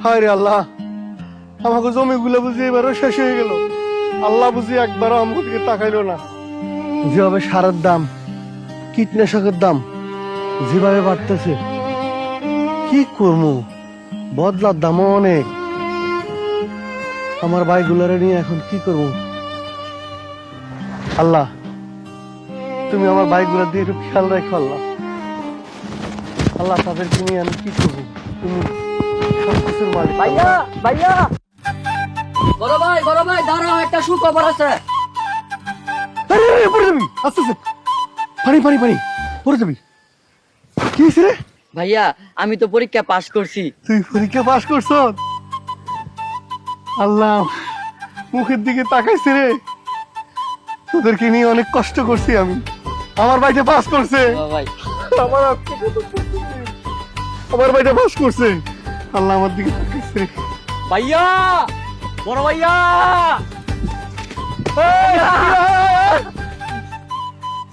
হায় রে আল্লাহ, আমাকে জমিগুলো বুঝি এবারও শেষ হয়ে গেল। আল্লাহ বুঝি একবারও আমাকে দিকে তাকাইলো না। যেভাবে সারের দাম, কীটনাশকের দাম যেভাবে বাড়তেছে, কি করবো? বদলার দামও অনেক। আমার ভাইগুলারে নিয়ে এখন কি করবো? আল্লাহ, তুমি আমার ভাইগুলার দিয়ে একটু খেয়াল রাখো। আল্লাহ, আল্লাহ, তাদেরকে নিয়ে আমি কি করবো? তুমি সবকিছুর মালিক। ভাইয়া ভাইয়া, বড় ভাই দাঁড়াও, একটা সুখবর আছে। আরে আরে, পড়ে যাবি, আস্তে আস্তে। পানি পানি পানি, পড়ে যাবি। কি হয়েছে রে? ভাইয়া, আমি তো পরীক্ষা পাশ করছি। তুই পরীক্ষা পাস করছ? আল্লাহ, মুখের দিকে তাকাইছে রে। তোদেরকে নিয়ে অনেক কষ্ট করছি আমি। আমার ভাইটা পাস করছে। ভাই আমার আজকে কত খুশি। আমার ভাইটা পাস করছে। আল্লাহ আমার দিকে তাকাইছে। ভাইয়া, বড় ভাইয়া।